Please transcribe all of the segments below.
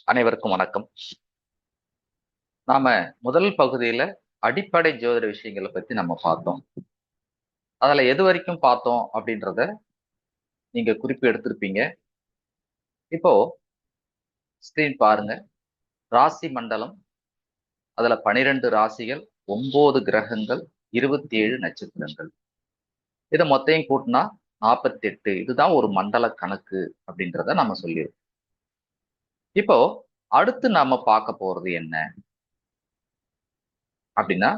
அனைவருக்கும் வணக்கம். நாம முதல் பகுதியில அடிப்படை ஜோதிட விஷயங்களை பத்தி நம்ம பார்த்தோம். அதுல எது வரைக்கும் பார்த்தோம் அப்படின்றத நீங்க குறிப்பு எடுத்திருப்பீங்க. இப்போ ஸ்கிரீன் பாருங்க. ராசி மண்டலம், அதுல 12 ராசிகள், 9 கிரகங்கள், 27 நட்சத்திரங்கள். இதை மொத்தையும் கூட்டினா 48. இதுதான் ஒரு மண்டல கணக்கு அப்படின்றத நம்ம சொல்லியிருக்கோம். இப்போ அடுத்து நாம பார்க்க போறது என்ன அப்படின்னா,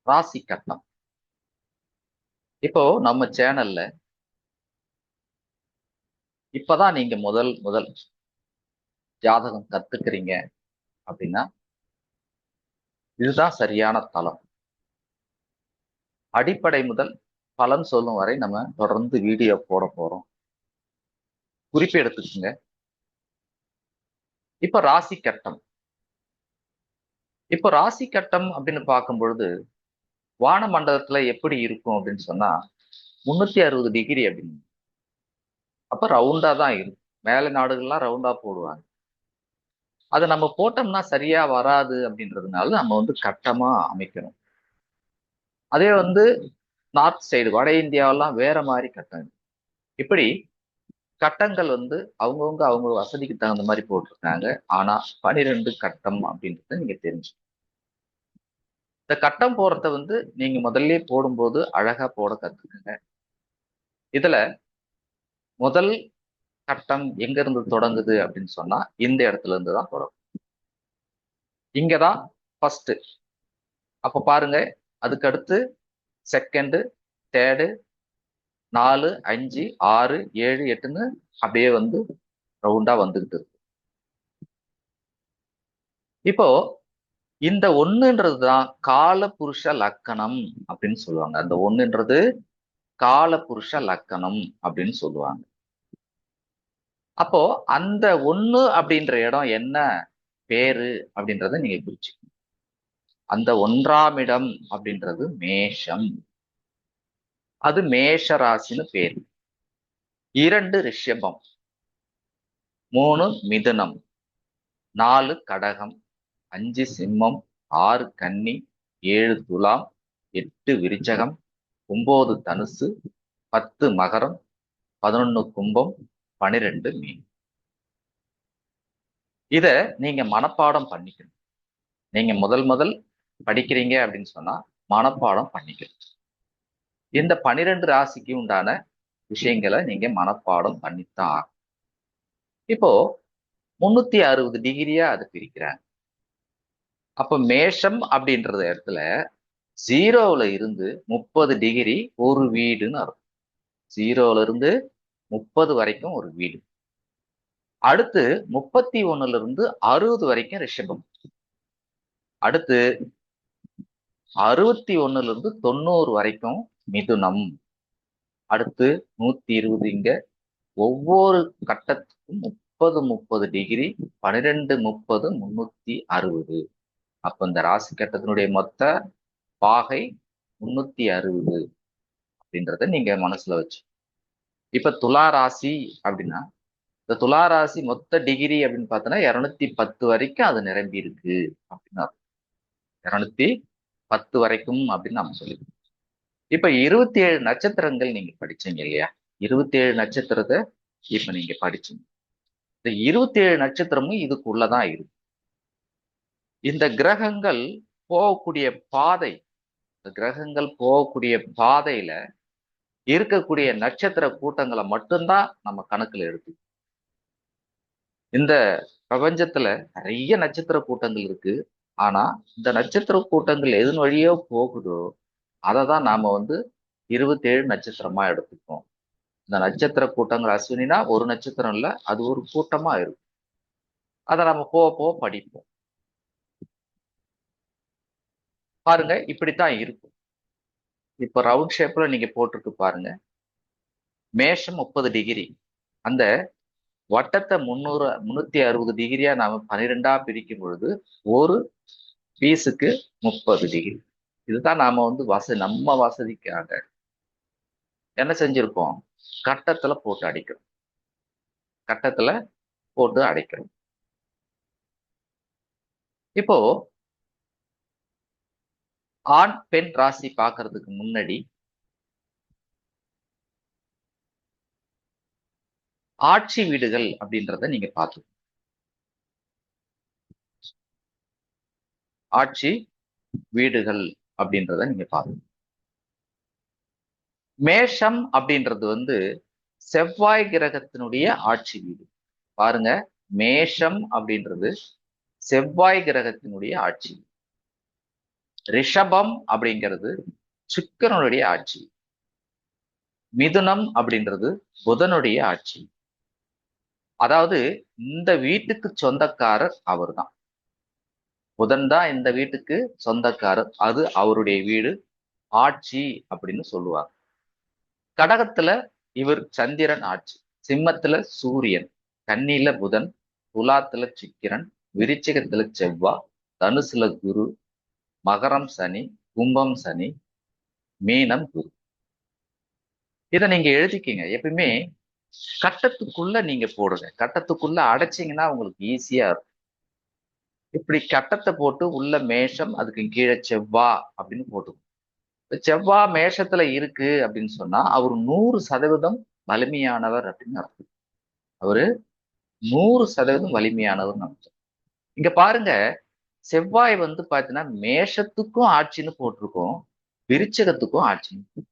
ராசி கட்டம். இப்போ நம்ம சேனல்ல இப்பதான் நீங்க முதல் முதல் ஜாதகம் கத்துக்கிறீங்க அப்படின்னா இதுதான் சரியான தளம். அடிப்படை முதல் பலன் சொல்லும் வரை நம்ம தொடர்ந்து வீடியோ போட போறோம். குறிப்பு எடுத்துக்கோங்க. இப்ப ராசி கட்டம். இப்ப ராசி கட்டம் அப்படின்னு பார்க்கும் பொழுது வான மண்டலத்துல எப்படி இருக்கும் அப்படின்னு சொன்னா 360 டிகிரி அப்படின்னு. அப்ப ரவுண்டா தான் இருக்கும். மேல நாடுகள்லாம் ரவுண்டா போடுவாங்க. அதை நம்ம போட்டோம்னா சரியா வராது அப்படின்றதுனால நம்ம கட்டமா அமைக்கணும். அதே நார்த் சைடு வட இந்தியாவெல்லாம் வேற மாதிரி கட்டம். இப்படி கட்டங்கள் அவங்கவுங்க அவங்க வசதிக்கு தகுந்த மாதிரி போட்டிருக்காங்க. ஆனா 12 கட்டம் அப்படின்றத நீங்க தெரிஞ்சு இந்த கட்டம் போறத நீங்க முதல்ல போடும்போது அழகா போட கத்துக்குங்க. இதுல முதல் கட்டம் எங்க இருந்து தொடங்குது அப்படின்னு சொன்னா இந்த இடத்துல இருந்து தான் தொடங்கும். இங்கதான் ஃபர்ஸ்ட். அப்ப பாருங்க, அதுக்கு அடுத்து செகண்டு, தேர்டு, 4, 5, 6, 7, 8ன்னு அப்படியே ரவுண்டா வந்துகிட்டு இருக்கு. இப்போ இந்த ஒண்ணுன்றதுதான் கால புருஷ லக்கணம் அப்படின்னு சொல்லுவாங்க. அந்த ஒண்ணுன்றது கால புருஷ லக்கணம் அப்படின்னு சொல்லுவாங்க. அப்போ அந்த ஒண்ணு அப்படின்ற இடம் என்ன பேரு அப்படின்றத நீங்க குறிச்சு. அந்த 1ஆம் இடம் அப்படின்றது மேஷம். அது மேஷ ராசின்னு பேரு. 2 ரிஷபம், 3 மிதுனம், 4 கடகம், 5 சிம்மம், 6 கன்னி, 7 துலாம், 8 விருச்சகம், 9 தனுசு, 10 மகரம், 11 கும்பம், 12 மீன். இத நீங்க மனப்பாடம் பண்ணிக்கணும். நீங்க முதல் முதல் படிக்கிறீங்க அப்படின்னு சொன்னா மனப்பாடம் பண்ணிக்கணும். இந்த 12 ராசிக்கு உண்டான விஷயங்களை நீங்க மனப்பாடம் பண்ணித்தான் ஆகணும். இப்போ 360 டிகிரியா அது பிரிக்கிறாங்க. அப்ப மேஷம் அப்படின்றது இடத்துல 0ல இருந்து 30 டிகிரி ஒரு வீடுன்னு அர்த்தம். 0ல இருந்து 30 வரைக்கும் ஒரு வீடு. அடுத்து 31ல இருந்து 60 வரைக்கும் ரிஷபம். அடுத்து 61ல இருந்து 90 வரைக்கும் மிதுனம். அடுத்து 120 இங்க. ஒவ்வொரு கட்டத்துக்கும் 30 டிகிரி, 12 30 360. அப்ப இந்த ராசி கட்டத்தினுடைய மொத்த பாகை 360 அப்படின்றத நீங்க மனசுல வச்சு. இப்ப துலா ராசி அப்படின்னா இந்த துலா ராசி மொத்த டிகிரி அப்படின்னு பார்த்தோன்னா 210 வரைக்கும் அது நிரம்பி இருக்கு அப்படின்னு 210 வரைக்கும் அப்படின்னு நம்ம சொல்லிக்கணும். இப்ப 27 நட்சத்திரங்கள் நீங்க படிச்சீங்க இல்லையா? 27 நட்சத்திரத்தை இப்ப நீங்க படிச்சீங்க. இந்த 27 நட்சத்திரமும் இதுக்குள்ளதான் இருக்கு. இந்த கிரகங்கள் போகக்கூடிய பாதை, இந்த கிரகங்கள் போகக்கூடிய பாதையில இருக்கக்கூடிய நட்சத்திர கூட்டங்களை மட்டும்தான் நம்ம கணக்குல எடுத்து. இந்த பிரபஞ்சத்துல நிறைய நட்சத்திர கூட்டங்கள் இருக்கு. ஆனா இந்த நட்சத்திர கூட்டங்கள் எதன் வழியோ போகுதோ அதை தான் நாம 27 நட்சத்திரமா எடுத்துப்போம். இந்த நட்சத்திர கூட்டங்கள் அஸ்வினா ஒரு நட்சத்திரம் இல்ல, அது ஒரு கூட்டமா இருக்கும். அதை நம்ம போக போக படிப்போம். பாருங்க, இப்படித்தான் இருக்கும். இப்ப ரவுண்ட் ஷேப்ல நீங்க போட்டிருக்கு பாருங்க. மேஷம் 30 டிகிரி. அந்த வட்டத்தை 360 டிகிரியா நாம 12ஆ பிரிக்கும் பொழுது ஒரு பீஸுக்கு 30 டிகிரி. இதுதான் நாம நம்ம வசதிக்காக என்ன செஞ்சிருக்கோம்? கட்டத்துல போட்டு அடிக்கிறோம். கட்டத்துல போட்டு அடைக்கிறோம். இப்போ ஆண் பெண் ராசி பார்க்கறதுக்கு முன்னாடி ஆட்சி வீடுகள் அப்படின்றத நீங்க பார்த்து ஆட்சி வீடுகள் அப்படின்றத நீங்க பார்த்து மேஷம் அப்படின்றது வந்து செவ்வாய் கிரகத்தினுடைய ஆட்சி வீடு. பாருங்க, மேஷம் அப்படின்றது செவ்வாய் கிரகத்தினுடைய ஆட்சி. ரிஷபம் அப்படிங்கிறது சுக்கிரனுடைய ஆட்சி. மிதுனம் அப்படின்றது புதனுடைய ஆட்சி. அதாவது இந்த வீட்டுக்கு சொந்தக்காரர் அவர்தான். புதன் தான் இந்த வீட்டுக்கு சொந்தக்காரர். அது அவருடைய வீடு, ஆட்சி அப்படின்னு சொல்லுவாங்க. கடகத்துல இவர் சந்திரன் ஆட்சி, சிம்மத்துல சூரியன், கன்னியில புதன், துலாத்துல சுக்கிரன், விருச்சிகத்துல செவ்வாய், தனுசுல குரு, மகரம் சனி, கும்பம் சனி, மீனம் குரு. இதை நீங்க எழுதிக்கிங்க. எப்பயுமே கட்டத்துக்குள்ள நீங்க போடுங்க. கட்டத்துக்குள்ள அடைச்சிங்கன்னா உங்களுக்கு ஈஸியா இருக்கும். இப்படி கட்டத்தை போட்டு உள்ள மேஷம், அதுக்கு கீழே செவ்வா அப்படின்னு போட்டு, செவ்வாய் மேஷத்துல இருக்கு அப்படின்னு சொன்னா அவர் 100% வலிமையானவர் அப்படின்னு அர்த்தம். அவரு 100% வலிமையானவர்னு அர்த்தம். இங்க பாருங்க, செவ்வாய் வந்து பாத்தீங்கன்னா மேஷத்துக்கும் ஆட்சின்னு போட்டிருக்கோம், விருச்சகத்துக்கும் ஆட்சின்னு.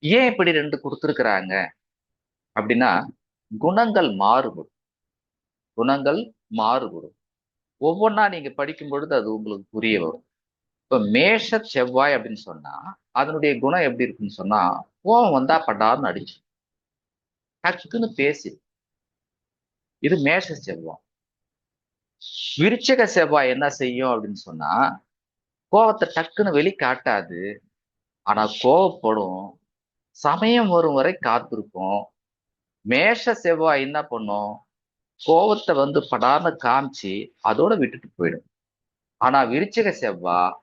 ஏன் இப்படி ரெண்டு கொடுத்துருக்குறாங்க அப்படின்னா, குணங்கள் மாறுபடும். குணங்கள் மாறுபடும். ஒவ்வொன்றா நீங்க படிக்கும் பொழுது அது உங்களுக்கு புரிய வரும். இப்ப மேஷ செவ்வாய் அப்படின்னு சொன்னா அதனுடைய குணம் எப்படி இருக்குன்னு சொன்னா, கோவம் வந்தா படார்னு அடிச்சு டக்குன்னு பேசி. இது மேஷ செவ்வாய். விருச்சிக செவ்வாய் என்ன செய்யும் அப்படின்னு சொன்னா, கோவத்தை டக்குன்னு வெளி காட்டாது, ஆனா கோவப்படும். சமயம் வரும் வரை காத்திருக்கும். மேஷ செவ்வாய் என்ன பண்ணும்? கோவத்தை வந்து படார்னு காமிச்சு அதோட விட்டுட்டு போயிடும். ஆனா விருச்சிக செவ்வாய்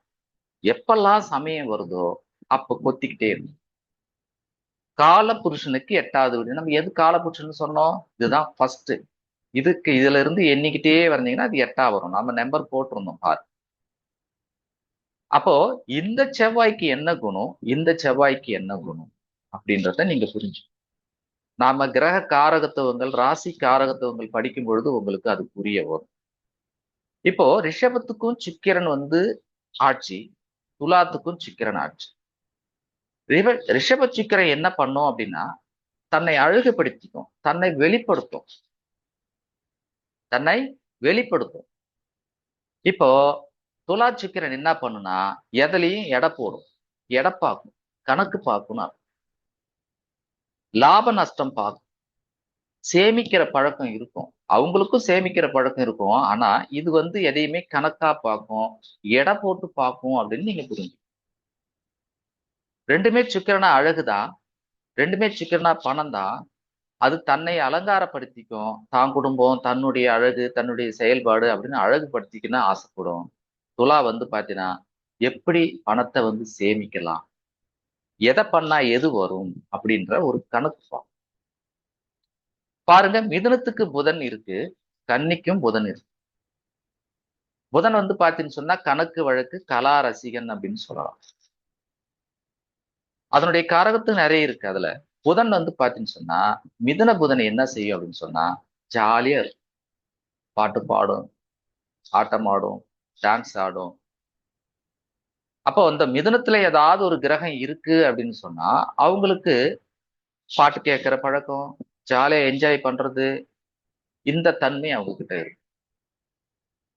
எப்பெல்லாம் சமயம் வருதோ அப்ப கொத்திக்கிட்டே இருக்கும். கால புருஷனுக்கு 8வது வீடு. நம்ம எது கால புருஷன் சொன்னோம்? இதுதான் ஃபர்ஸ்ட். இதுல இருந்து எண்ணிக்கிட்டே வந்தீங்கன்னா அது 8ஆ வரும். நம்ம நம்பர் போட்டிருந்தோம் பாரு. அப்போ இந்த செவ்வாய்க்கு என்ன குணம், இந்த செவ்வாய்க்கு என்ன குணம் அப்படின்றத நீங்க புரிஞ்சு, நாம கிரக காரகத்துவங்கள், ராசி காரகத்துவங்கள் படிக்கும் பொழுது உங்களுக்கு அது புரிய வரும். இப்போ ரிஷபத்துக்கும் சுக்கிரன் வந்து ஆட்சி, துலாத்துக்கும் சுக்கிரன் ஆட்சி. ரிஷப சுக்கிரன் என்ன பண்ணும் அப்படின்னா, தன்னை அழகுபடுத்திக்கும், தன்னை வெளிப்படுத்தும், தன்னை வெளிப்படுத்தும். இப்போ துலா சுக்கிரன் என்ன பண்ணுனா, எதுலையும் எடை போடும், எடை பார்க்கும், கணக்கு பார்க்கணும், லாப நஷ்டம் பார்க்கும், சேமிக்கிற பழக்கம் இருக்கும். அவங்களுக்கும் சேமிக்கிற பழக்கம் இருக்கும். ஆனா இது வந்து எதையுமே கணக்கா பார்க்கும், எடை போட்டு பார்க்கும் அப்படின்னு நீங்க புரிஞ்சு. ரெண்டுமே சுக்கிரனா அழகுதான், ரெண்டுமே சுக்கிரனா பணம் தான். அது தன்னை அலங்காரப்படுத்திக்கும், தான் குடும்பம், தன்னுடைய அழகு, தன்னுடைய செயல்பாடு அப்படின்னு அழகுபடுத்திக்கணும்னு ஆசைப்படும். துலா வந்து பாத்தீங்கன்னா எப்படி பணத்தை வந்து சேமிக்கலாம், எதை பண்ணா எது வரும் அப்படின்ற ஒரு கணக்கு பாருங்க. மிதுனத்துக்கு புதன் இருக்கு, கன்னிக்கும் புதன் இருக்கு. புதன் வந்து பாத்தீங்கன்னு சொன்னா கணக்கு வழக்கு கலா ரசிகன் அப்படின்னு சொல்லலாம். அதனுடைய காரகத்து நிறைய இருக்கு. அதுல புதன் வந்து பாத்தீங்கன்னு சொன்னா, மிதுன புதன் என்ன செய்யும் அப்படின்னு சொன்னா, ஜாலியா இருக்கும். பாட்டு பாடும், ஆட்டம் ஆடும், டான்ஸ் ஆடும். அப்போ அந்த மிதுனத்துல ஏதாவது ஒரு கிரகம் இருக்கு அப்படின்னு சொன்னா அவங்களுக்கு பாட்டு கேட்கிற பழக்கம், ஜாலியா என்ஜாய் பண்றது, இந்த தன்மை அவங்க கிட்ட இருக்கு.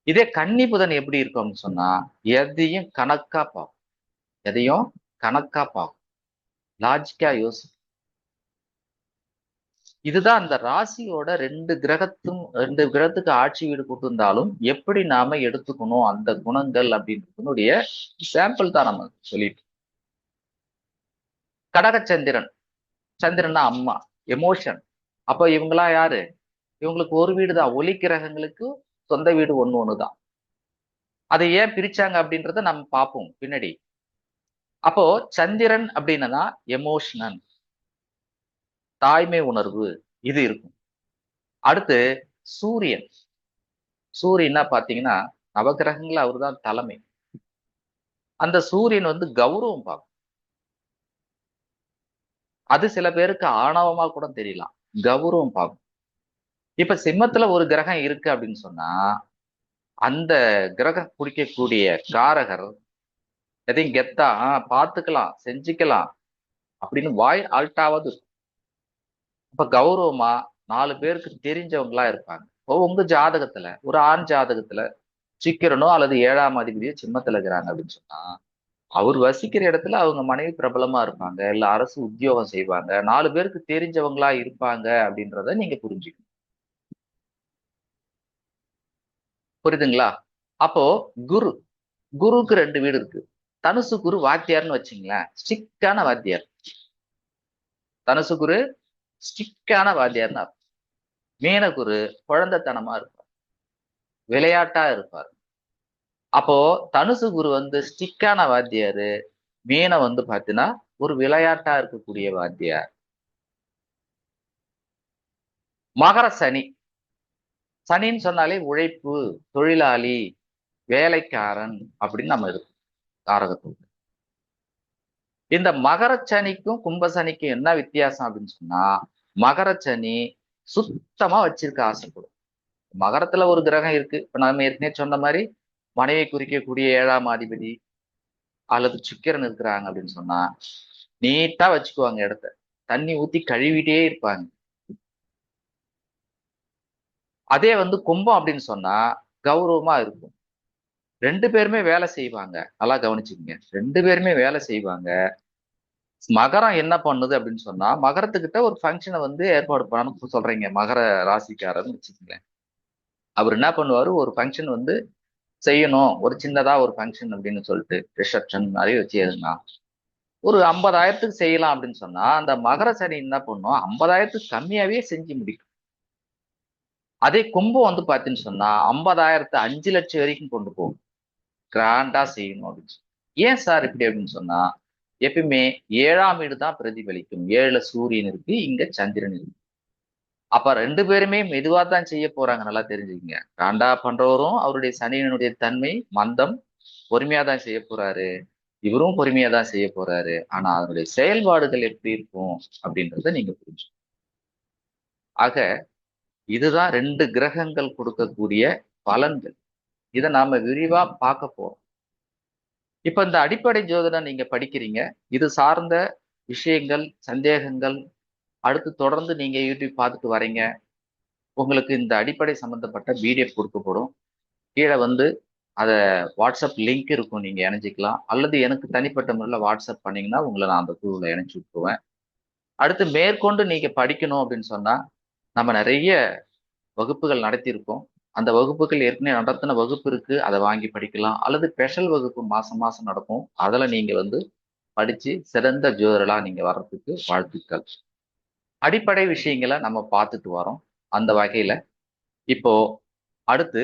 இதே கன்னி புதன் எப்படி இருக்கும்னு சொன்னா, எதையும் கணக்கா பார்க்கும், எதையும் கணக்கா பார்க்கும், லாஜிக்கா யோசிக்கும். இதுதான் அந்த ராசியோட ரெண்டு கிரகத்துக்கு ஆட்சி வீடு கொடுத்திருந்தாலும் எப்படி நாம எடுத்துக்கணும் அந்த குணங்கள் அப்படின்றதுனுடைய சாம்பிள் தான் நம்ம சொல்லிட்டு. கடகச்சந்திரன், சந்திரன்னா அம்மா, எமோஷன். அப்ப இவங்களா யாரு? இவங்களுக்கு ஒரு வீடு தான். ஒளி கிரகங்களுக்கு சொந்த வீடு ஒண்ணு ஒண்ணுதான். அதை ஏன் பிரிச்சாங்க அப்படின்றத நம்ம பார்ப்போம் பின்னாடி. அப்போ சந்திரன் அப்படின்னா எமோஷனல், தாய்மை உணர்வு, இது இருக்கும். அடுத்து சூரியன். சூரியன்னா பாத்தீங்கன்னா நவகிரகங்கள் அவர்தான் தலைமை. அந்த சூரியன் வந்து கௌரவம் பார்க்கும். அது சில பேருக்கு ஆணவமா கூட தெரியலாம். கௌரவம் பார்க்கும். இப்ப சிம்மத்துல ஒரு கிரகம் இருக்கு அப்படின்னு சொன்னா அந்த கிரகம் குறிக்கக்கூடிய காரகர் எதையும் கெத்தா பாத்துக்கலாம் செஞ்சுக்கலாம் அப்படின்னு வாய் ஆல்ட்டாவது இருக்கும். அப்ப கௌரவமா 4 பேருக்கு தெரிஞ்சவங்களா இருப்பாங்க. இப்போ உங்க ஜாதகத்துல ஒரு ஆண் ஜாதகத்துல சிக்கிரனோ அல்லது 7ஆம் அதிபதியோ சிம்மத்துல இருக்கிறாங்க அப்படின்னு சொன்னா அவர் வசிக்கிற இடத்துல அவங்க மனைவி பிரபலமா இருப்பாங்க, இல்ல அரசு உத்தியோகம் செய்வாங்க, 4 பேருக்கு தெரிஞ்சவங்களா இருப்பாங்க அப்படின்றத நீங்க புரிஞ்சுக்கணும். புரியுதுங்களா? அப்போ குரு, குருக்கு 2 வீடு இருக்கு. தனுசு குரு வாத்தியார்னு வச்சுங்களேன், ஸ்ட்ரிக்டான வாத்தியார். தனுசு குரு ஸ்ட்ரிக்டான வாத்தியார்னு அர்த்தம். மீன குரு குழந்தைத்தனமா இருப்பார், விளையாட்டா இருப்பார். அப்போ தனுசு குரு வந்து ஸ்ட்ரிக்டான வாத்தியாரு, மீன வந்து பாத்தீங்கன்னா ஒரு விளையாட்டா இருக்கக்கூடிய வாத்தியார். மகர சனி. சனின்னு சொன்னாலே உழைப்பு, தொழிலாளி, வேலைக்காரன் அப்படின்னு நம்ம இருக்கும் காரகத்துவம். இந்த மகர சனிக்கும் கும்ப சனிக்கும் என்ன வித்தியாசம் அப்படின்னு சொன்னா மகர சனி சுத்தமா வச்சிருக்க ஆசைப்படும். மகரத்துல ஒரு கிரகம் இருக்கு, இப்ப நம்ம ஏற்கனவே சொன்ன மாதிரி மனைவி குறிக்கக்கூடிய 7ஆம் அதிபதி அல்லது சுக்கிரன் இருக்கிறாங்க அப்படின்னு சொன்னா நீட்டா வச்சுக்குவாங்க இடத்த, தண்ணி ஊத்தி கழுவிட்டே இருப்பாங்க. அதே வந்து கும்பம் அப்படின்னு சொன்னா கௌரவமா இருக்கும். 2 பேருமே வேலை செய்வாங்க. நல்லா கவனிச்சுக்கங்க, 2 பேருமே வேலை செய்வாங்க. மகரம் என்ன பண்ணுது அப்படின்னு சொன்னா மகரத்துக்கிட்ட ஒரு ஃபங்க்ஷனை வந்து ஏற்பாடு பண்ணணும்னு சொல்றீங்க. மகர ராசிக்காரர்னு வச்சுக்கங்களேன். அவர் என்ன பண்ணுவாரு, ஒரு ஃபங்க்ஷன் வந்து செய்யணும், ஒரு சின்னதா ஒரு ஃபங்க்ஷன் அப்படின்னு சொல்லிட்டு ரிசப்ஷன் மாதிரி வச்சு எதுனா ஒரு 50,000த்துக்கு செய்யலாம் அப்படின்னு சொன்னா அந்த மகர சனி என்ன பண்ணும், 50,000த்துக்கு கம்மியாவே செஞ்சு முடிக்கும். அதே கும்பம் வந்து பாத்தீங்கன்னு சொன்னா 50,000த்தை 5 லட்சம் வரைக்கும் கொண்டு போகும். கிராண்டா செய்யணும் அப்படின்னு சொல்லி. ஏன் சார் இப்படி அப்படின்னு சொன்னா எப்பயுமே 7ஆம் வீடு தான் பிரதிபலிக்கும். 7ல சூரியன் இருக்கு, இங்க சந்திரன் இருக்கு. அப்ப 2 பேருமே மெதுவா தான் செய்ய போறாங்க, நல்லா தெரிஞ்சுக்கங்க. காண்டா பண்றவரும் அவருடைய சனியினுடைய தன்மை மந்தம், பொறுமையா தான் செய்ய போறாரு. இவரும் பொறுமையா தான் செய்ய போறாரு. ஆனா அதனுடைய செயல்பாடுகள் எப்படி இருக்கும் அப்படின்றத நீங்க புரிஞ்சு. ஆக இதுதான் 2 கிரகங்கள் கொடுக்கக்கூடிய பலன்கள். இதை நாம விரிவா பார்க்க போறோம். இப்ப இந்த அடிப்படை ஜோதிடம் நீங்க படிக்கிறீங்க, இது சார்ந்த விஷயங்கள், சந்தேகங்கள் அடுத்து தொடர்ந்து நீங்க யூடியூப் பார்த்துட்டு வரீங்க. உங்களுக்கு இந்த அடிப்படை சம்பந்தப்பட்ட பிடிஎஃப் கொடுக்கப்படும். கீழே வந்து அதை வாட்ஸ்அப் லிங்க் இருக்கும், நீங்க இணைஞ்சிக்கலாம். அல்லது எனக்கு தனிப்பட்ட முறையில் வாட்ஸ்அப் பண்ணீங்கன்னா உங்களை நான் அந்த குழுவில் இணைச்சு விட்டுருவேன். அடுத்து மேற்கொண்டு நீங்க படிக்கணும் அப்படின்னு சொன்னா நம்ம நிறைய வகுப்புகள் நடத்தியிருக்கோம். அந்த வகுப்புகள் ஏற்கனவே நடத்தின வகுப்பு இருக்கு, அதை வாங்கி படிக்கலாம். அல்லது ஸ்பெஷல் வகுப்பு மாசம் மாசம் நடக்கும், அதுல நீங்க வந்து படிச்சு சிறந்த ஜோதிடரா நீங்க வர்றதுக்கு வாழ்த்துக்கள். அடிப்படை விஷயங்களை நம்ம பார்த்துட்டு வரோம். அந்த வகையில இப்போ அடுத்து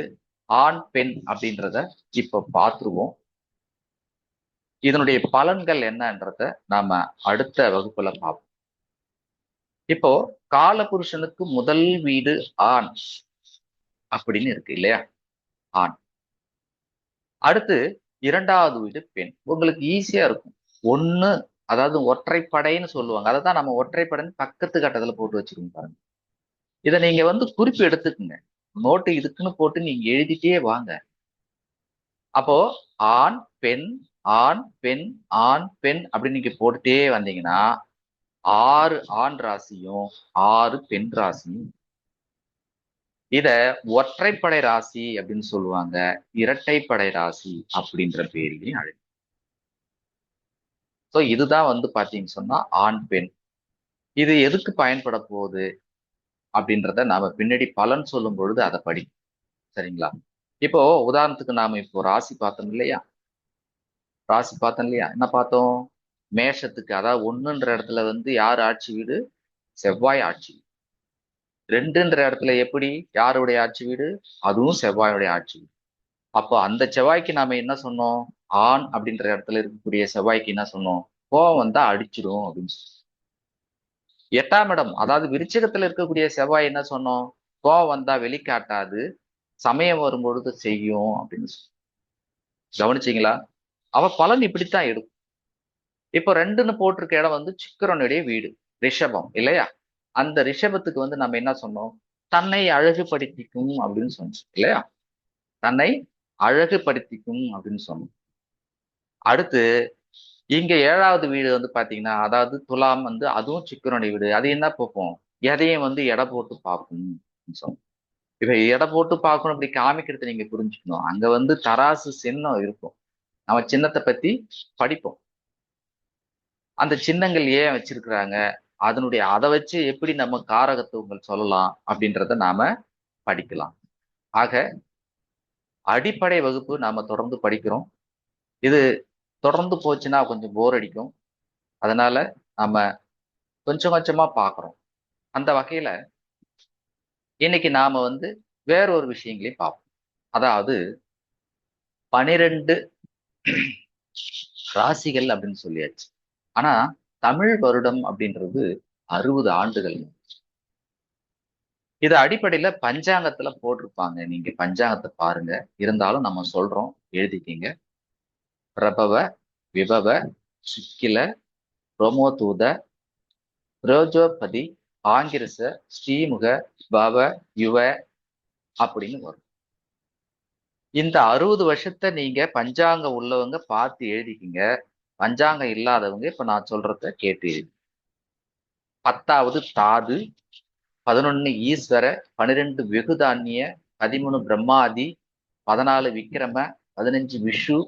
ஆண் பெண் அப்படின்றத இப்போ பார்த்துருவோம். இதனுடைய பலன்கள் என்னன்றத நாம அடுத்த வகுப்புல பார்ப்போம். இப்போ காலபுருஷனுக்கு முதல் வீடு ஆண் அப்படின்னு இருக்கு இல்லையா, ஆண். அடுத்து 2வது வீடு பெண். உங்களுக்கு ஈஸியா இருக்கும். ஒண்ணு, அதாவது ஒற்றைப்படைன்னு சொல்லுவாங்க, அதை தான் நம்ம ஒற்றைப்படைன்னு பக்கத்து கட்டத்துல போட்டு வச்சிருக்கோம் பாருங்க. இதை நீங்க வந்து குறிப்பு எடுத்துக்குங்க, நோட்டு இதுக்குன்னு போட்டு நீங்க எழுதிட்டே வாங்க. அப்போ ஆண் பெண், ஆண் பெண், ஆண் பெண் அப்படின்னு நீங்க போட்டுட்டே வந்தீங்கன்னா 6 ஆண் ராசியும் 6 பெண் ராசியும். இத ஒற்றைப்படை ராசி அப்படின்னு சொல்லுவாங்க, இரட்டைப்படை ராசி அப்படின்ற பேர்லயும் அழைக்கும். ஸோ இதுதான் வந்து பாத்தீங்கன்னு சொன்னா ஆண் பெண். இது எதுக்கு பயன்பட போகுது அப்படின்றத நாம பின்னாடி பலன் சொல்லும் பொழுது அதை படி. சரிங்களா? இப்போ உதாரணத்துக்கு நாம இப்போ ராசி பார்த்தோம் இல்லையா, ராசி பார்த்தோம் இல்லையா, என்ன பார்த்தோம்? மேஷத்துக்கு, அதாவது 1ன்ற இடத்துல வந்து யார் ஆட்சி வீடு? செவ்வாய் ஆட்சி வீடு. 2ன்ற இடத்துல எப்படி, யாருடைய ஆட்சி வீடு? அதுவும் செவ்வாயுடைய ஆட்சி வீடு. அப்போ அந்த செவ்வாய்க்கு நாம என்ன சொன்னோம்? ஆண் அப்படின்ற இடத்துல இருக்கக்கூடிய செவ்வாய்க்கு என்ன சொன்னோம்? கோவம் வந்தா அடிச்சிடும் அப்படின்னு சொன்னோம். 8ஆம் இடம், அதாவது விருச்சிகத்துல இருக்கக்கூடிய செவ்வாய் என்ன சொன்னோம்? கோவம் வந்தா வெளிக்காட்டாது, சமயம் வரும்பொழுது செய்யும் அப்படின்னு சொன்னோம். கவனிச்சீங்களா? அவ பலன் இப்படித்தான் எடுக்கும். இப்போ 2ன்னு போட்டிருக்க இடம் வந்து சுக்கிரனுடைய வீடு, ரிஷபம் இல்லையா? அந்த ரிஷபத்துக்கு வந்து நம்ம என்ன சொன்னோம்? தன்னை அழகுபடுத்திக்கும் அப்படின்னு சொன்னோம் இல்லையா? தன்னை அழகுபடுத்திக்கும் அப்படின்னு சொன்னோம். அடுத்து இங்க 7வது வீடு வந்து பாத்தீங்கன்னா, அதாவது துலாம் வந்து அதுவும் சுக்கிரனுடைய வீடு. அது என்ன பார்ப்போம்? எதையும் வந்து எடை போட்டு பார்க்கும் அப்படின்னு சொன்னோம். இப்ப எடை போட்டு பார்க்கணும் அப்படி காமிக்கிறது நீங்க புரிஞ்சுக்கணும். அங்க வந்து தராசு சின்னம் இருக்கும். நம்ம சின்னத்தை பத்தி படிப்போம். அந்த சின்னங்கள் ஏன் வச்சிருக்கிறாங்க, அதனுடைய அதை வச்சு எப்படி நம்ம காரகத்துவங்கள் சொல்லலாம் அப்படின்றத நாம படிக்கலாம். ஆக அடிப்படை வகுப்பு நாம தொடர்ந்து படிக்கிறோம். இது தொடர்ந்து போச்சுன்னா கொஞ்சம் போர் அடிக்கும். அதனால நாம கொஞ்சம் கொஞ்சமா பார்க்கிறோம். அந்த வகையில இன்னைக்கு நாம வந்து வேற ஒரு விஷயங்களையும் பார்ப்போம். அதாவது 12 ராசிகள் அப்படின்னு சொல்லியாச்சு. ஆனா தமிழ் வருடம் அப்படின்றது 60 ஆண்டுகள். இது அடிப்படையில பஞ்சாங்கத்துல போட்டிருப்பாங்க. நீங்க பஞ்சாங்கத்தை பாருங்க. இருந்தாலும் நம்ம சொல்றோம், எழுதிக்கிங்க. பிரபவ, விபவ, சுக்கில, ரோமோதூத, ரோஜோபதி, ஆங்கிரச, ஸ்ரீமுக, பவ, யுவ அப்படின்னு வரும். இந்த 60 வருஷத்தை நீங்க பஞ்சாங்கம் உள்ளவங்க பார்த்து எழுதிக்கிங்க. பஞ்சாங்கம் இல்லாதவங்க இப்ப நான் சொல்றத கேட்டு எழுதி. 10வது தாது, 11 ஈஸ்வர, 12 வெகுதான்ய, 13 பிரம்மாதி, 14 விக்கிரம, 15 விஷு,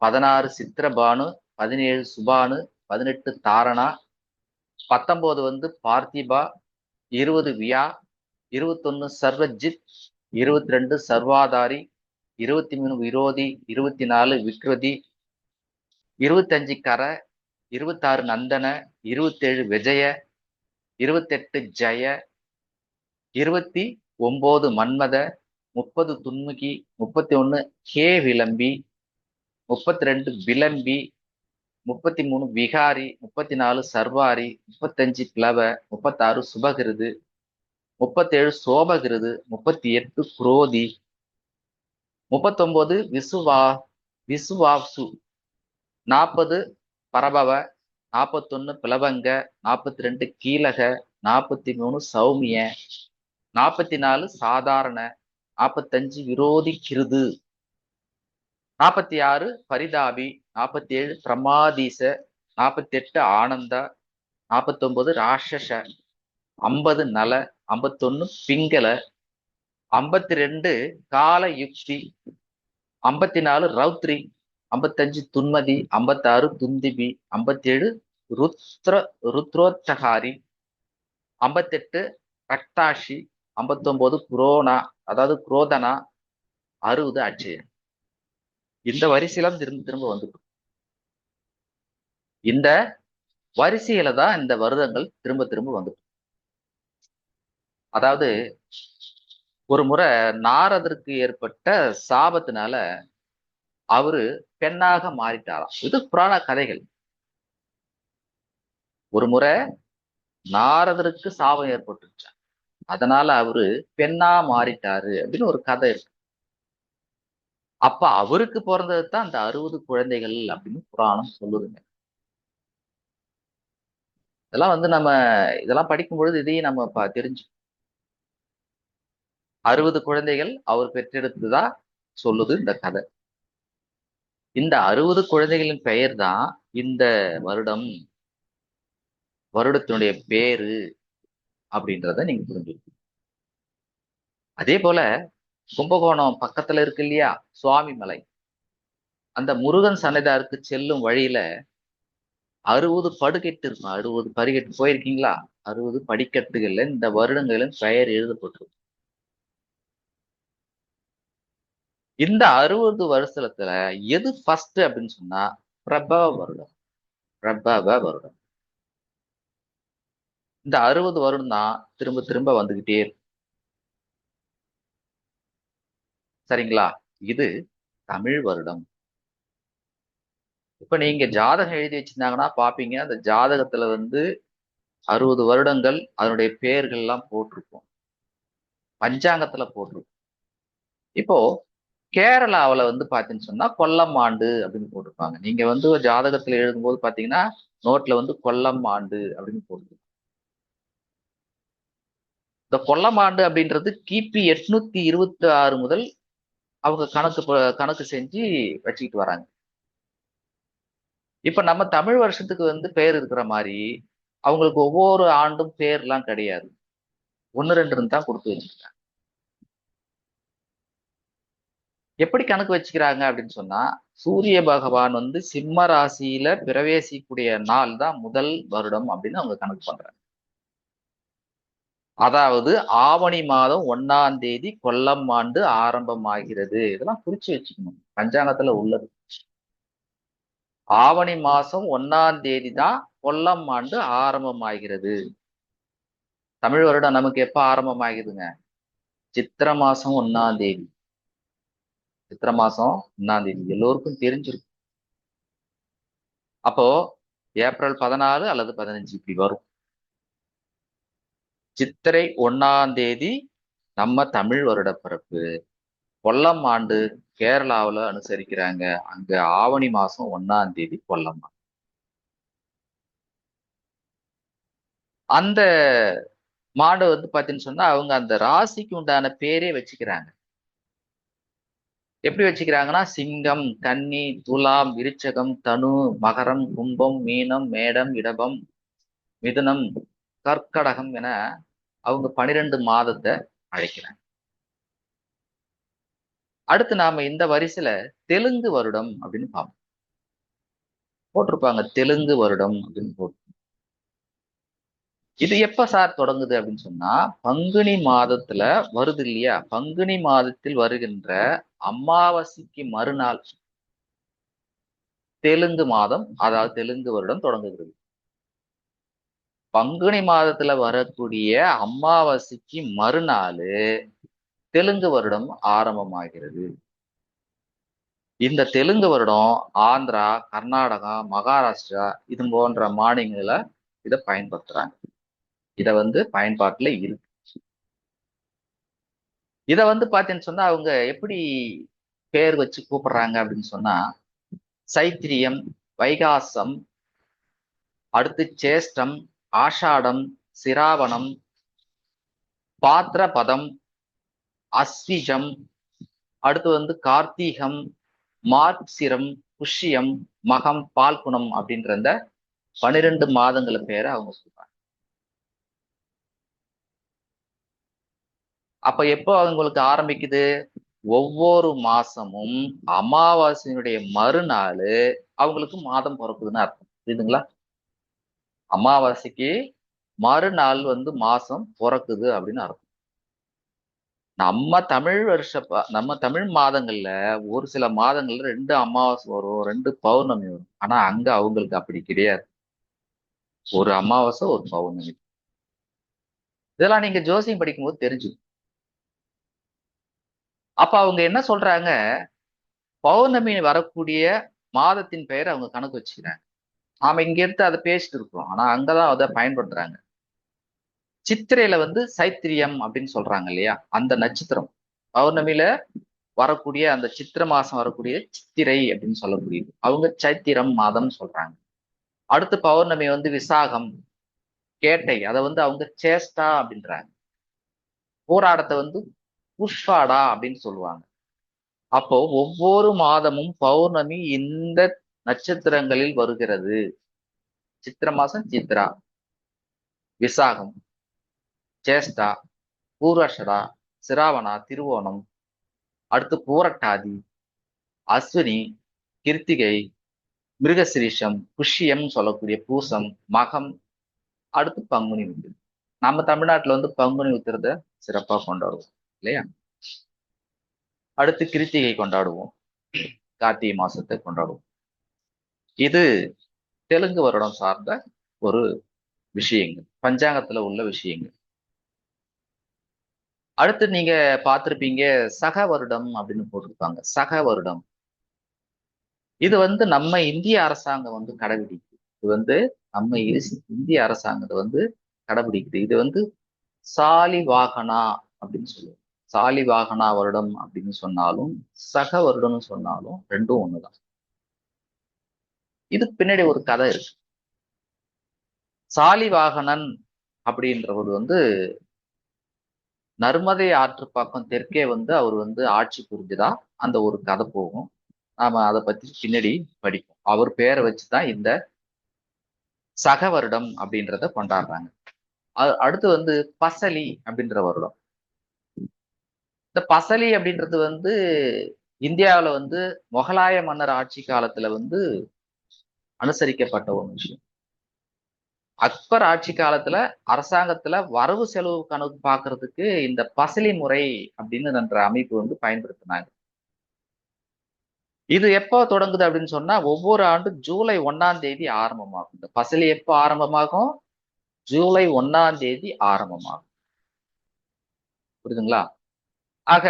16 சித்திரபானு, 17 சுபானு, 18 தாரணா, 19 வந்து பார்த்திபா, 20 வியா, 21 சர்வஜித், 22 சர்வாதாரி, 23 விரோதி, 24 விக்ரதி, 25 கர, 26 நந்தன, 27 விஜய, 28 ஜெய, 29 மன்மத, 30 துன்முகி, 31 ஹே விளம்பி, 32 விளம்பி, 33 விகாரி, 34 சர்வாரி, 35 பிளவ, 36 சுபகிருது, 37 சோபகிருது, 38 குரோதி, 39 விசுவாசு, 40 பரபவ, 41 பிளவங்க, 42 கீலக, 43 சௌமிய, 44 சாதாரண, 45 விரோதி கிருது, 46 பரிதாபி, 47 பிரமாதீச, 48 ஆனந்தா, 49 ராட்சச, 50 நல, 51 பிங்கள, 52 கால யுக்தி, 54 ரௌத்ரி, 55 துன்மதி, 56 துந்திபி, 57 ருத்ரோத்தகாரி, 58 ரக்தாஷி, 59 குரோனா, அதாவது குரோதனா, 60 அட்சய. இந்த வரிசையில திரும்ப திரும்ப வந்துடும். இந்த வரிசையில தான் இந்த வருடங்கள் திரும்ப திரும்ப வந்துடும். அதாவது ஒரு முறை நாரதற்கு ஏற்பட்ட சாபத்தினால அவரு பெண்ணாக மாறிட்டாராம். இது புராண கதைகள். ஒரு முறை நாரதருக்கு சாபம் ஏற்பட்டுருச்சு. அதனால அவரு பெண்ணா மாறிட்டாரு அப்படின்னு ஒரு கதை இருக்கு. அப்ப அவருக்கு பிறந்தது தான் அந்த 60 குழந்தைகள் அப்படின்னு புராணம் சொல்லுதுங்க. இதெல்லாம் வந்து நம்ம இதெல்லாம் படிக்கும் பொழுது இதையும் நம்ம தெரிஞ்சு 60 குழந்தைகள் அவர் பெற்றெடுத்ததா சொல்லுது இந்த கதை. இந்த 60 குழந்தைகளின் பெயர் தான் இந்த வருடம், வருடத்தினுடைய பேரு அப்படின்றத நீங்க புரிஞ்சுக்கணும். அதே போல கும்பகோணம் பக்கத்துல இருக்கு இல்லையா சுவாமி மலை, அந்த முருகன் சன்னிதாருக்கு செல்லும் வழியில 60 படுகெட்டு இருக்கும். 60 படிக்கட்டு போயிருக்கீங்களா? 60 படிக்கட்டுகள்ல இந்த வருடங்களின் பெயர் எழுதப்பட்டிருக்கும். இந்த 60 வருஷத்துல எது ஃபர்ஸ்ட் அப்படின்னு சொன்னா பிரபவ வருடம். பிரபவ வருடம். இந்த 60 வருடம் தான் திரும்ப திரும்ப வந்துகிட்டே இருக்கும். சரிங்களா? இது தமிழ் வருடம். இப்ப நீங்க ஜாதகம் எழுதி வச்சிருந்தாங்கன்னா பாப்பீங்க, அந்த ஜாதகத்துல வந்து 60 வருடங்கள் அதனுடைய பெயர்கள் எல்லாம் போட்டிருக்கும். பஞ்சாங்கத்துல போட்டிருக்கும். இப்போ கேரளாவுல வந்து பாத்தீங்கன்னு சொன்னா கொல்லம் ஆண்டு அப்படின்னு போட்டிருப்பாங்க. நீங்க வந்து ஒரு ஜாதகத்துல எழுதும்போது பாத்தீங்கன்னா நோட்ல வந்து கொல்லம் ஆண்டு அப்படின்னு போட்டிருக்கும். இந்த கொல்லம் ஆண்டு அப்படின்றது கிபி 826 முதல் அவங்க கணக்கு செஞ்சு வச்சுக்கிட்டு வராங்க. இப்ப நம்ம தமிழ் வருஷத்துக்கு வந்து பேர் இருக்கிற மாதிரி அவங்களுக்கு ஒவ்வொரு ஆண்டும் பேர் எல்லாம் கிடையாது. ஒன்னு ரெண்டு தான் கொடுத்து வச்சிருக்காங்க. எப்படி கணக்கு வச்சுக்கிறாங்க அப்படின்னு சொன்னா, சூரிய பகவான் வந்து சிம்ம ராசியில பிரவேசிக்கூடிய நாள் தான் முதல் வருடம் அப்படின்னு அவங்க கணக்கு பண்றாங்க. அதாவது ஆவணி மாதம் 1ஆம் தேதி கொல்லம் ஆண்டு ஆரம்பமாகிறது. இதெல்லாம் குறிச்சு வச்சுக்கணும், பஞ்சாங்கத்துல உள்ளது. ஆவணி மாசம் 1ஆம் தேதி தான் கொல்லம் ஆண்டு ஆரம்பமாகிறது. தமிழ் வருடம் நமக்கு எப்ப ஆரம்பமாகுதுங்க? சித்திர மாசம் 1ஆம் தேதி. சித்திர மாசம் 1ஆம் தேதி எல்லோருக்கும் தெரிஞ்சிருக்கும். அப்போ ஏப்ரல் 14 அல்லது 15 இப்படி வரும். சித்திரை 1ஆம் தேதி நம்ம தமிழ் வருட பிறப்பு. கொல்லம் ஆண்டு கேரளாவுல அனுசரிக்கிறாங்க. அங்க ஆவணி மாசம் 1ஆம் தேதி கொல்லம் ஆண்டு. அந்த மாடு வந்து பாத்தீங்கன்னு சொன்னா அவங்க அந்த ராசிக்கு உண்டான பேரே வச்சுக்கிறாங்க. எப்படி வச்சுக்கிறாங்கன்னா சிங்கம், கன்னி, துலாம், விருச்சகம், தனு, மகரம், கும்பம், மீனம், மேடம், இடபம், மிதுனம், கர்க்கடகம் என அவங்க 12 மாதத்தை அழைக்கிறாங்க. அடுத்து நாம இந்த வரிசையில தெலுங்கு வருடம் அப்படின்னு பார்ப்போம். போட்டிருப்பாங்க தெலுங்கு வருடம் அப்படின்னு போட்டு. இது எப்ப சார் தொடங்குது அப்படின்னு சொன்னா, பங்குனி மாதத்துல வருது இல்லையா? பங்குனி மாதத்தில் வருகின்ற அமாவாசைக்கு மறுநாள் தெலுங்கு மாதம், அதாவது தெலுங்கு வருடம் தொடங்குகிறது. பங்குனி மாதத்துல வரக்கூடிய அமாவாசைக்கு மறுநாள் தெலுங்கு வருடம் ஆரம்பமாகிறது. இந்த தெலுங்கு வருடம் ஆந்திரா, கர்நாடகா, மகாராஷ்டிரா இது போன்ற மாநிலங்கள இதை பயன்படுத்துறாங்க. இத வந்து பயன்பாட்டுல இருக்கு. இத வந்து பாத்தீங்கன்னு சொன்னா அவங்க எப்படி பேர் வச்சு கூப்பிடுறாங்க அப்படின்னு சொன்னா, சைத்திரியம், வைகாசம், அடுத்து சேஷ்டம், ஆஷாடம், சிராவணம், பாத்திரபதம், அஸ்விஜம், அடுத்து வந்து கார்த்திகம், மார்க்சிரம், புஷ்யம், மகம், பால்குணம் அப்படின்ற இந்த 12 மாதங்கள பேரை அவங்க சொல்றாங்க. அப்ப எப்போ அவங்களுக்கு ஆரம்பிக்குது? ஒவ்வொரு மாசமும் அமாவாசையினுடைய மறுநாள் அவங்களுக்கு மாதம் பிறக்குதுன்னு அர்த்தம். புரியுதுங்களா? அமாவாசைக்கு மறுநாள் வந்து மாசம் பிறக்குது அப்படின்னு அர்த்தம். நம்ம தமிழ் மாதங்கள்ல ஒரு சில மாதங்கள்ல 2 அமாவாசை வரும், 2 பௌர்ணமி வரும். ஆனா அங்க அவங்களுக்கு அப்படி கிடையாது. ஒரு அமாவாசை, ஒரு பௌர்ணமி. இதெல்லாம் நீங்க ஜோசியம் படிக்கும்போது தெரிஞ்சு. அப்ப அவங்க என்ன சொல்றாங்க? பௌர்ணமி வரக்கூடிய மாதத்தின் பெயரை அவங்க கணக்கு வச்சுக்கிறாங்க. நாம இங்க இருந்து அதை பேசிட்டு இருக்கோம், ஆனா அங்கதான் அதை பயன்படுத்துறாங்க. சித்திரையில வந்து சைத்திரியம் அப்படின்னு சொல்றாங்க இல்லையா? அந்த நட்சத்திரம் பௌர்ணமியில வரக்கூடிய அந்த சித்திர மாசம் வரக்கூடிய சித்திரை அப்படின்னு சொல்லக்கூடியது. அவங்க சைத்திரம் மாதம் சொல்றாங்க. அடுத்து பௌர்ணமி வந்து விசாகம், கேட்டை, அதை வந்து அவங்க சேஷ்டா அப்படின்றாங்க. போராடத்தை வந்து புஷ்பாடா அப்படின்னு சொல்லுவாங்க. அப்போ ஒவ்வொரு மாதமும் பௌர்ணமி இந்த நட்சத்திரங்களில் வருகிறது. சித்திர மாசம் சித்ரா, விசாகம், சேஷ்டா, பூர்வஷடா, சிராவணா, திருவோணம், அடுத்து பூரட்டாதி, அஸ்வினி, கிருத்திகை, மிருகசிரீஷம், புஷ்யம் சொல்லக்கூடிய பூசம், மகம், அடுத்து பங்குனி உத்திரம். நம்ம தமிழ்நாட்டுல வந்து பங்குனி உத்திரத்தை சிறப்பா கொண்டாடுவோம் இல்லையா? அடுத்து கிருத்திகை கொண்டாடுவோம், கார்த்திகை மாசத்தை கொண்டாடுவோம். இது தெலுங்கு வருடம் சார்ந்த ஒரு விஷயங்கள், பஞ்சாங்கத்துல உள்ள விஷயங்கள். அடுத்து நீங்க பார்த்திருப்பீங்க சக வருடம் அப்படின்னு போட்டிருப்பாங்க. சக வருடம் இது நம்ம இந்திய அரசாங்கம் கடைபிடிக்குது. இது நம்ம இந்திய அரசாங்கம் கடைபிடிக்குது. இது சாலி வாகனா அப்படின்னு சொல்லுவோம். சாலி வாகனா வருடம் அப்படின்னு சொன்னாலும் சக வருடம்னு சொன்னாலும் ரெண்டும் ஒண்ணுதான். இதுக்கு பின்னாடி ஒரு கதை இருக்கு. சாலிவாகனன் அப்படின்றவர் நர்மதை ஆற்று பக்கம் தெற்கே அவர் ஆட்சி புரிஞ்சுதா அந்த ஒரு கதை போகும். நாம அதை பத்தி பின்னாடி படிப்போம். அவர் பேரை வச்சுதான் இந்த சக வருடம் அப்படின்றத கொண்டாடுறாங்க. அடுத்து பசலி அப்படின்ற வருடம். இந்த பசலி அப்படின்றது இந்தியாவில முகலாய மன்னர் ஆட்சி காலத்துல அனுசரிக்கப்பட்ட ஒரு விஷயம். அக்பர் ஆட்சி காலத்துல அரசாங்கத்துல வரவு செலவு கணக்கு பாக்குறதுக்கு இந்த பசலி முறை அப்படின்னு என்ற அமைப்பு பயன்படுத்தினாங்க. இது எப்போ தொடங்குது அப்படின்னு சொன்னா ஒவ்வொரு ஆண்டும் ஜூலை 1ஆம் தேதி ஆரம்பமாகும். இந்த பசலி எப்போ ஆரம்பமாகும்? ஜூலை 1ஆம் தேதி ஆரம்பமாகும். புரியுதுங்களா? ஆக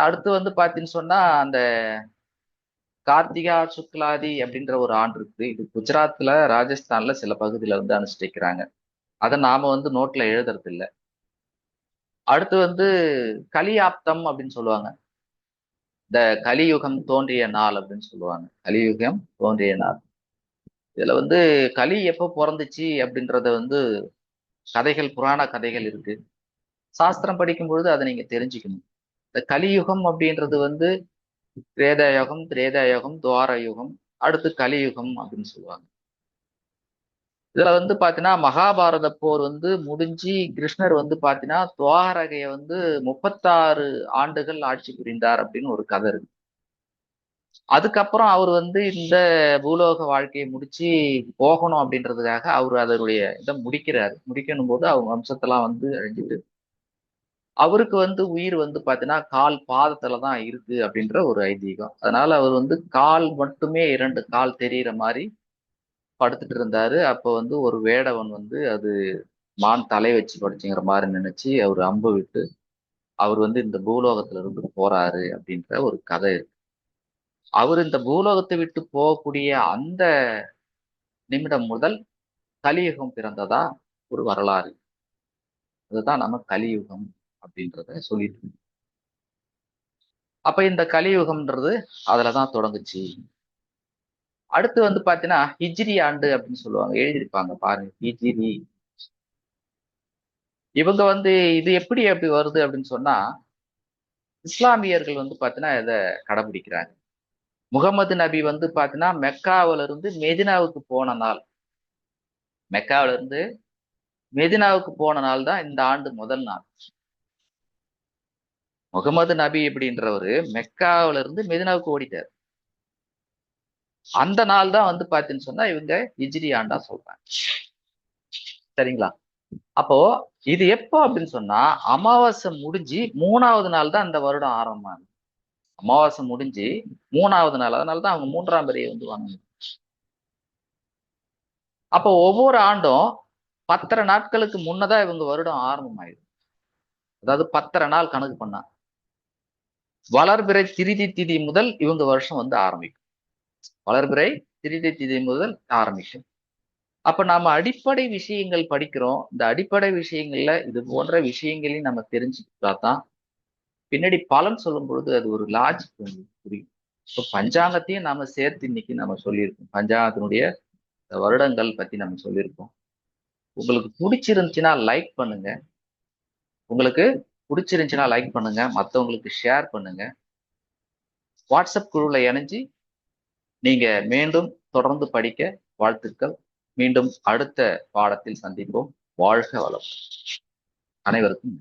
அடுத்து பாத்தீங்கன்னு சொன்னா அந்த கார்த்திகா சுக்லாதி அப்படின்ற ஒரு ஆண்டு இருக்கு. இது குஜராத்ல ராஜஸ்தான்ல சில பகுதியில அனுஷ்டிக்கிறாங்க. அதை நாம நோட்ல எழுதுறது இல்லை. அடுத்து கலியாப்தம் அப்படின்னு சொல்லுவாங்க. இந்த கலியுகம் தோன்றிய நாள் அப்படின்னு சொல்லுவாங்க. கலியுகம் தோன்றிய நாள். இதுல கலி எப்போ பிறந்துச்சு அப்படின்றத கதைகள், புராண கதைகள் இருக்கு. சாஸ்திரம் படிக்கும் பொழுது அதை நீங்க தெரிஞ்சுக்கணும். இந்த கலியுகம் அப்படின்றது திரேதாயுகம், திரேதாயுகம், துவார யுகம், அடுத்து கலியுகம் அப்படின்னு சொல்லுவாங்க. இதுல பாத்தீங்கன்னா மகாபாரத போர் முடிஞ்சு கிருஷ்ணர் பாத்தீங்கன்னா துவாரகைய 36 ஆண்டுகள் ஆட்சி புரிந்தார் அப்படின்னு ஒரு கதை இருக்கு. அதுக்கப்புறம் அவர் இந்த பூலோக வாழ்க்கையை முடிச்சு போகணும் அப்படின்றதுக்காக அவர் அதனுடைய இதை முடிக்கிறாரு. முடிக்கணும் போது அவங்க வம்சத்தெல்லாம் அழிஞ்சிட்டு அவருக்கு உயிர் பாத்தீங்கன்னா கால் பாதத்துலதான் இருக்கு அப்படின்ற ஒரு ஐதீகம். அதனால அவர் கால் மட்டுமே 2 கால் தெரியிற மாதிரி படுத்துட்டு இருந்தாரு. அப்போ ஒரு வேடவன் அது மான் தலை வச்சு படுச்சுங்கிற மாதிரி நினைச்சு அவர் அம்பு விட்டு அவர் இந்த பூலோகத்துல இருந்து போறாரு அப்படின்ற ஒரு கதை இருக்கு. அவர் இந்த பூலோகத்தை விட்டு போகக்கூடிய அந்த நிமிடம் முதல் கலியுகம் பிறந்ததா ஒரு வரலாறு. அதுதான் நம்ம கலியுகம் அப்படின்றத சொல்லிட்டு. அப்ப இந்த கலியுகம்ன்றது அதுலதான் தொடங்குச்சு. அடுத்து பாத்தீங்கன்னா ஹிஜ்ரி ஆண்டு அப்படின்னு சொல்லுவாங்க. எழுதியிருப்பாங்க பாருங்க, ஹிஜ்ரி. இவங்க இது எப்படி வருது அப்படின்னு சொன்னா இஸ்லாமியர்கள் பாத்தீங்கன்னா இதை கடைபிடிக்கிறாங்க. முகமது நபி பாத்தீங்கன்னா மெக்காவில இருந்து மெதினாவுக்கு போன நாள், மெக்காவில இருந்து மெதினாவுக்கு போன நாள் தான் இந்த ஆண்டு முதல் நாள். முகமது நபி அப்படின்றவரு மெக்காவில இருந்து மெதினாவுக்கு ஓடிட்டார். அந்த நாள் தான் பாத்தீங்கன்னு சொன்னா இவங்க ஹிஜ்ரி ஆண்டா சொல்றாங்க. சரிங்களா? அப்போ இது எப்போ அப்படின்னு சொன்னா அமாவாசை முடிஞ்சு 3ஆவது நாள் தான் இந்த வருடம் ஆரம்பமாகுது. அமாவாசை முடிஞ்சு 3ஆவது நாள். அதனாலதான் அவங்க 3ஆம் பிறையை வாங்க. அப்போ ஒவ்வொரு ஆண்டும் 10 நாட்களுக்கு முன்னதான் இவங்க வருடம் ஆரம்பமாயிடும். அதாவது 10 நாள் கணக்கு பண்ணா வளர்பிறை திரிதி திதி முதல் இவங்க வருஷம் ஆரம்பிக்கும். வளர்பிறை திரிதி திதி முதல் ஆரம்பிக்கும். அப்ப நாம அடிப்படை விஷயங்கள் படிக்கிறோம். இந்த அடிப்படை விஷயங்கள்ல இது போன்ற விஷயங்களையும் நம்ம தெரிஞ்சுக்கிட்டா தான் பின்னாடி பலன் சொல்லும் பொழுது அது ஒரு லாஜிக் புரியும். இப்போ பஞ்சாங்கத்தையும் நாம சேர்த்து இன்னைக்கு நம்ம சொல்லியிருக்கோம். பஞ்சாங்கத்தினுடைய வருடங்கள் பத்தி நம்ம சொல்லியிருக்கோம். உங்களுக்கு பிடிச்சிருந்துச்சுன்னா லைக் பண்ணுங்க. உங்களுக்கு பிடிச்சிருந்துச்சுன்னா லைக் பண்ணுங்க, மற்றவங்களுக்கு ஷேர் பண்ணுங்க. வாட்ஸ்அப் குழுவில் இணைஞ்சு நீங்க மீண்டும் தொடர்ந்து படிக்க வாழ்த்துக்கள். மீண்டும் அடுத்த பாடத்தில் சந்திப்போம். வாழ்க வளம். அனைவருக்கும்